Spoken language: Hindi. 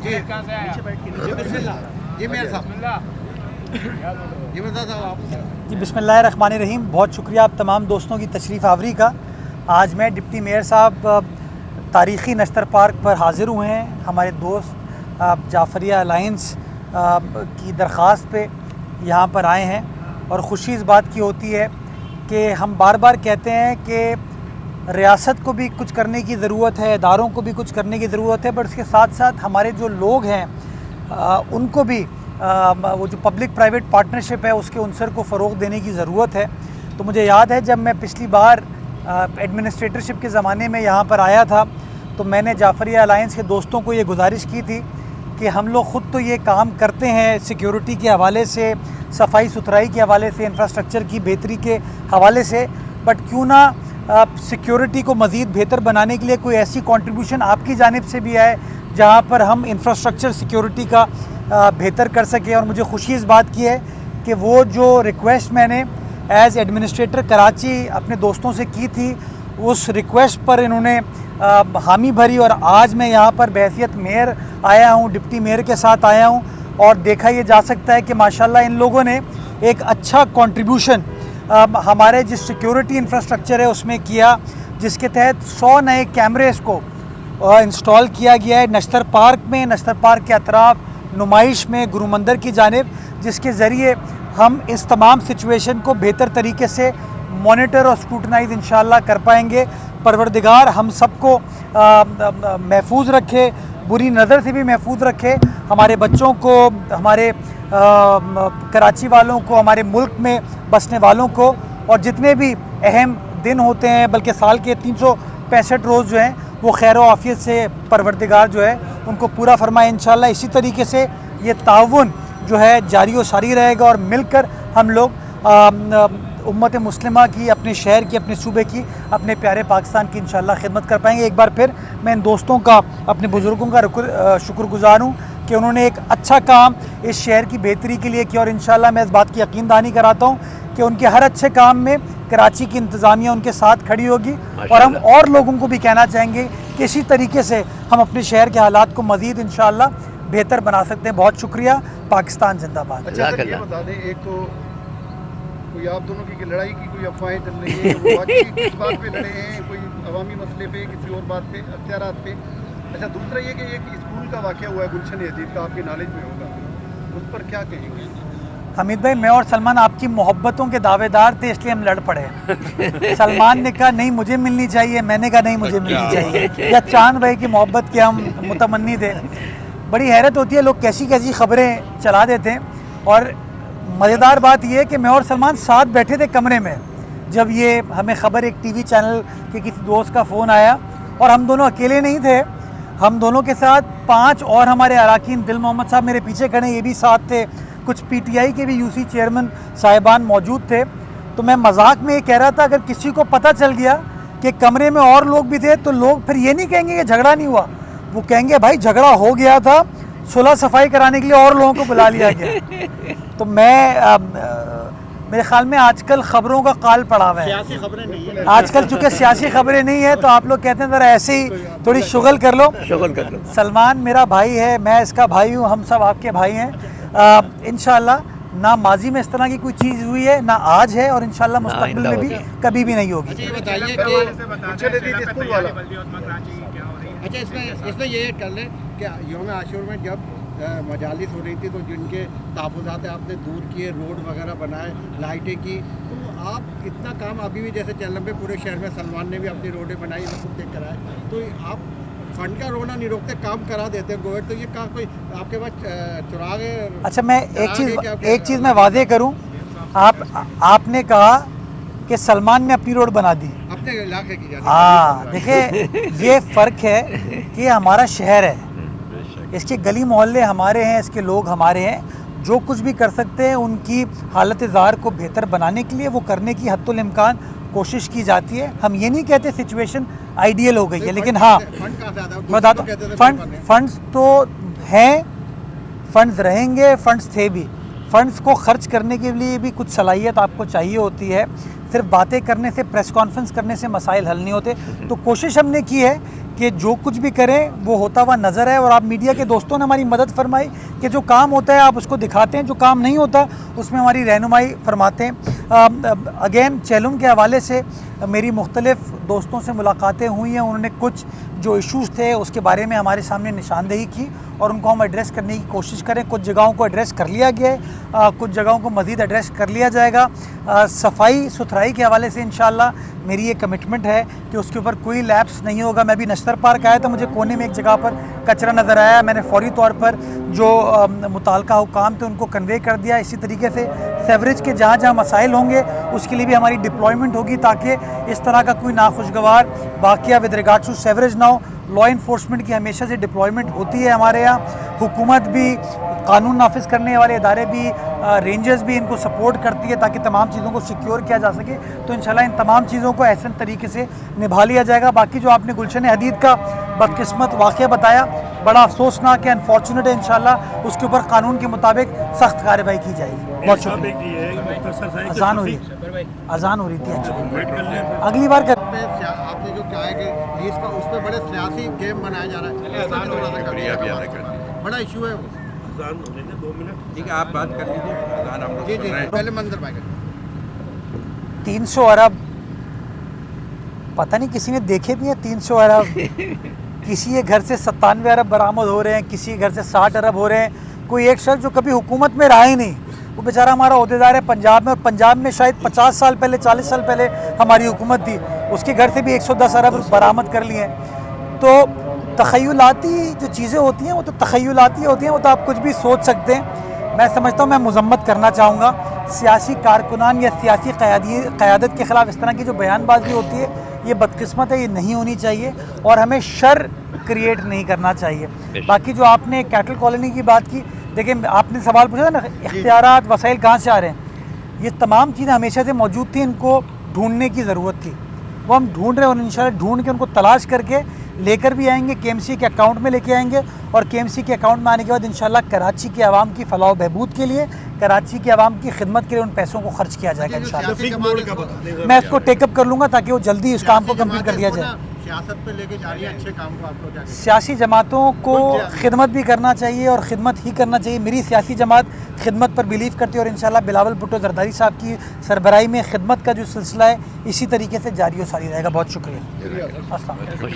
जी बिस्मिल्लाहिर्रहमानिर्रहीम। बहुत शुक्रिया आप तमाम दोस्तों की तशरीफ़ आवरी का। आज मैं डिप्टी मेयर साहब तारीख़ी नश्तर पार्क पर हाज़िर हुए हैं। हमारे दोस्त जाफरिया अलायंस की दरख्वास्त पे यहाँ पर आए हैं और ख़ुशी इस बात की होती है कि हम बार बार कहते हैं कि रियासत को भी कुछ करने की ज़रूरत है, इदारों को भी कुछ करने की ज़रूरत है, बट इसके साथ साथ हमारे जो लोग हैं उनको भी वो जो पब्लिक प्राइवेट पार्टनरशिप है उसके उनसर को फ़रोग़ देने की ज़रूरत है। तो मुझे याद है जब मैं पिछली बार एडमिनिस्ट्रेटरशिप के ज़माने में यहाँ पर आया था तो मैंने जाफरिया अलायंस के दोस्तों को ये गुजारिश की थी कि हम लोग ख़ुद तो ये काम करते हैं सिक्योरिटी के हवाले से, सफाई सुथराई के हवाले से, इंफ्रास्ट्रक्चर की बेहतरी के हवाले से, बट क्यों ना सिक्योरिटी को मज़ीद बेहतर बनाने के लिए कोई ऐसी कंट्रीब्यूशन आपकी जानिब से भी आए जहाँ पर हम इंफ्रास्ट्रक्चर सिक्योरिटी का बेहतर कर सकें। और मुझे खुशी इस बात की है कि वो जो रिक्वेस्ट मैंने एज़ एडमिनिस्ट्रेटर कराची अपने दोस्तों से की थी उस रिक्वेस्ट पर इन्होंने हामी भरी और आज मैं यहाँ पर बहैसियत मेयर आया हूँ, डिप्टी मेयर के साथ आया हूँ और देखा ये जा सकता है कि माशाल्लाह इन लोगों ने एक अच्छा कंट्रीब्यूशन हमारे जिस सिक्योरिटी इंफ्रास्ट्रक्चर है उसमें किया, जिसके तहत 100 नए कैमरेस को इंस्टॉल किया गया है नश्तर पार्क में, नश्तर पार्क के अतराफ़, नुमाइश में, गुरु मंदिर की जानिब, जिसके ज़रिए हम इस तमाम सिचुएशन को बेहतर तरीके से मॉनिटर और स्क्रूटनाइज इंशाअल्लाह कर पाएंगे। परवरदिगार हम सबको महफूज रखे, बुरी नज़र से भी महफूज रखे, हमारे बच्चों को, हमारे कराची वालों को, हमारे मुल्क में बसने वालों को, और जितने भी अहम दिन होते हैं बल्कि साल के 365 रोज़ जो हैं वो खैर व आफियत से परवरदिगार जो है उनको पूरा फरमाए इंशाअल्लाह। इसी तरीके से ये ताउन जो है जारी व सारी रहेगा और मिलकर हम लोग उम्मत मुस्लिमा की, अपने शहर की, अपने सूबे की, अपने प्यारे पाकिस्तान की इंशाअल्लाह खिदमत कर पाएंगे। एक बार फिर मैं इन दोस्तों का, अपने बुज़ुर्गों का शुक्रगुज़ार हूँ कि उन्होंने एक अच्छा काम इस शहर की बेहतरी के लिए किया और इंशाअल्लाह मैं इस बात की यकीन दहानी कराता हूँ कि उनके हर अच्छे काम में कराची की इंतज़ामिया उनके साथ खड़ी होगी। और हम और लोगों को भी कहना चाहेंगे कि इसी तरीके से हम अपने शहर के हालात को मज़ीद इंशाअल्लाह बेहतर बना सकते हैं। बहुत शुक्रिया। पाकिस्तान जिंदाबाद। अच्छा सर, ये बता दें, एक तो कोई आप दोनों की लड़ाई की कोई अफवाहें चल रही है, वो बाकी किस बात पे लड़े हैं, कोई अवामी मसले पे, किसी और बात पे, अख्तियारात पे? अच्छा, दूसरा ये कि एक स्कूल का वाक़या हुआ है गुलशन हदीद का, आपके नॉलेज में होगा, उस पर क्या कहेंगे? हमीद भाई, मैं और सलमान आपकी मोहब्बतों के दावेदार थे इसलिए हम लड़ पड़े। सलमान ने कहा नहीं मुझे मिलनी चाहिए, मैंने कहा नहीं मुझे मिलनी चाहिए, या चांद भाई की मोहब्बत के हम मुतमन्नी थे। बड़ी हैरत होती है, लोग कैसी कैसी खबरें चला देते हैं। और मज़ेदार बात यह है कि मैं और सलमान साथ बैठे थे कमरे में जब ये हमें ख़बर एक टीवी चैनल के किसी दोस्त का फ़ोन आया, और हम दोनों अकेले नहीं थे, हम दोनों के साथ 5 और हमारे अराकीन, दिल मोहम्मद साहब मेरे पीछे खड़े, ये भी साथ थे, कुछ पीटीआई के भी यूसी चेयरमैन साहिबान मौजूद थे। तो मैं मजाक में ये कह रहा था अगर किसी को पता चल गया कि कमरे में और लोग भी थे तो लोग फिर ये नहीं कहेंगे कि झगड़ा नहीं हुआ, वो कहेंगे भाई झगड़ा हो गया था, सुलह सफाई कराने के लिए और लोगों को बुला लिया गया। तो मेरे ख्याल में आजकल खबरों का काल पड़ा हुआ है, सियासी खबरें नहीं है आजकल, चूँकि सियासी खबरें नहीं है तो आप लोग कहते हैं ज़रा ऐसे ही थोड़ी शुगल कर लो। सलमान मेरा भाई है, मैं इसका भाई हूँ, हम सब आपके भाई हैं। इंशाअल्लाह ना माजी में इस तरह की कोई चीज़ हुई है, ना आज है, और इंशाअल्लाह मुस्तकबिल में भी कभी भी नहीं होगी। अच्छा, इसमें ये कर लें कि यौम आशूर में जब मजालिस हो रही थी तो जिनके तहफ़्फ़ुज़ात आपने दूर किए, रोड वगैरह बनाए, लाइटें की, तो आप इतना काम अभी भी जैसे चैनल पे पूरे शहर में सलमान ने भी अपनी रोडें बनाई, सब कुछ देख कराए, तो आप फंड का रोना नहीं रोकते, काम करा देते गवर्नमेंट, तो ये काम कोई आपके पास चुराग है? अच्छा, मैं एक चीज़ मैं वादे करूँ, आपने कहा कि सलमान ने अपनी रोड बना दी अपने इलाके की। हाँ, देखिए ये फ़र्क है कि हमारा शहर है, इसके गली मोहल्ले हमारे हैं, इसके लोग हमारे हैं, जो कुछ भी कर सकते हैं उनकी हालत ज़ाहिर को बेहतर बनाने के लिए वो करने की हद्दुल इम्कान कोशिश की जाती है। हम ये नहीं कहते सिचुएशन आइडियल हो गई है, लेकिन हाँ बताता हूँ, फंड्स तो हैं, फंड्स रहेंगे, फंड्स थे भी, फ़ंड्स को खर्च करने के लिए भी कुछ सलाहियत आपको चाहिए होती है। सिर्फ बातें करने से, प्रेस कॉन्फ्रेंस करने से मसाइल हल नहीं होते। तो कोशिश हमने की है कि जो कुछ भी करें वो होता हुआ नज़र है, और आप मीडिया के दोस्तों ने हमारी मदद फरमाई कि जो काम होता है आप उसको दिखाते हैं, जो काम नहीं होता उसमें हमारी रहनुमाई फरमाते हैं। अगेन चैलम के हवाले से मेरी मुख्तलिफ़ दोस्तों से मुलाकातें हुई हैं, उन्होंने कुछ जो इश्यूज़ थे उसके बारे में हमारे सामने निशानदेही की और उनको हम एड्रेस करने की कोशिश करें। कुछ जगहों को एड्रेस कर लिया गया है, कुछ जगहों को मज़ीद एड्रेस कर लिया जाएगा। सफाई सुथराई के हवाले से इंशाल्लाह मेरी ये कमिटमेंट है कि उसके ऊपर कोई लैप्स नहीं होगा। मैं भी नश्तर पार्क आया था, मुझे कोने में एक जगह पर कचरा नज़र आया, मैंने फौरी तौर पर जो मुताल्लिका हुकाम थे उनको कन्वे कर दिया। इसी तरीके से सेवरेज के जहाँ जहाँ मसाइल होंगे उसके लिए भी हमारी डिप्लॉयमेंट होगी, ताकि इस तरह का कोई नाखुशगवार वाक़या विद रिगार्ड्स टू सेवरेज ना हो। लॉ इन्फोर्समेंट की हमेशा से डिप्लॉयमेंट होती है हमारे यहाँ, हुकूमत भी, कानून नाफिज करने वाले इदारे भी, रेंजर्स भी इनको सपोर्ट करती है ताकि तमाम चीज़ों को सिक्योर किया जा सके। तो इंशाल्लाह इन तमाम चीज़ों को ऐसे तरीके से निभा लिया जाएगा। बाकी जो आपने गुलशन हदीद का बदकिस्मत वाक़या बताया, बड़ा अफसोसनाक है, अनफॉर्चुनेट है, इंशाल्लाह उसके ऊपर कानून के मुताबिक सख्त कार्रवाई की जाएगी। बहुत शुक्रिया। अजान हो रही थी, अच्छा अगली बार कर। आपने जो कहा है कि इसका उस पर बड़े सियासी गेम बनाया जा रहा है, बड़ा इशू है वो। ठीक है, आप बात कर लीजिए। जी जी, पहले मंजर भाई 300 अरब, पता नहीं किसी ने देखे भी हैं 300 अरब। किसी के घर से 97 अरब बरामद हो रहे हैं, किसी के घर से 60 अरब हो रहे हैं। कोई एक शख्स जो कभी हुकूमत में रहा ही नहीं, वो बेचारा हमारा ओहदेदार है पंजाब में, और पंजाब में शायद 50 साल पहले, 40 साल पहले हमारी हुकूमत थी, उसके घर से भी 110 अरब बरामद कर लिए हैं। तो तख़य्युलाती जो चीज़ें होती हैं वो तो तख़य्युलाती होती हैं, वो तो आप कुछ भी सोच सकते हैं। मैं समझता हूँ, मैं मज़म्मत करना चाहूँगा सियासी कारकुनान या सियासी क़यादत के ख़िलाफ़ इस तरह की जो बयानबाजी होती है, ये बदकिस्मत है, ये नहीं होनी चाहिए और हमें शर क्रिएट नहीं करना चाहिए। बाकी जो आपने कैटल कॉलोनी की बात की, देखिए आपने सवाल पूछा था ना, इख्तियारात वसाइल कहाँ से आ रहे हैं, ये तमाम चीज़ें हमेशा से मौजूद थी, इनको ढूंढने की ज़रूरत थी, वो हम ढूंढ रहे हैं और इंशाल्लाह ढूंढ के उनको तलाश करके लेकर भी आएंगे, केएमसी के अकाउंट में लेके आएंगे, और केएमसी के अकाउंट में आने के बाद इंशाल्लाह कराची के आवाम की फलाह बहबूद के लिए, कराची के आवाम की खिदमत के लिए उन पैसों को खर्च किया जाएगा इंशाल्लाह। मैं इसको टेकअप कर लूँगा ताकि वो जल्दी इस काम को कम्प्लीट कर दिया जाए। सियासत पे लेके जा रही है, अच्छे काम को आपको जाके सियासी जमातों को खिदमत भी करना चाहिए और ख़िदमत ही करना चाहिए। मेरी सियासी जमात खिदमत पर बिलीव करती है और इंशाल्लाह बिलावल भुट्टो जरदारी साहब की सरबराही में खिदमत का जो सिलसिला है इसी तरीके से जारी और सारी रहेगा। बहुत शुक्रिया। अस्सलाम वालेकुम।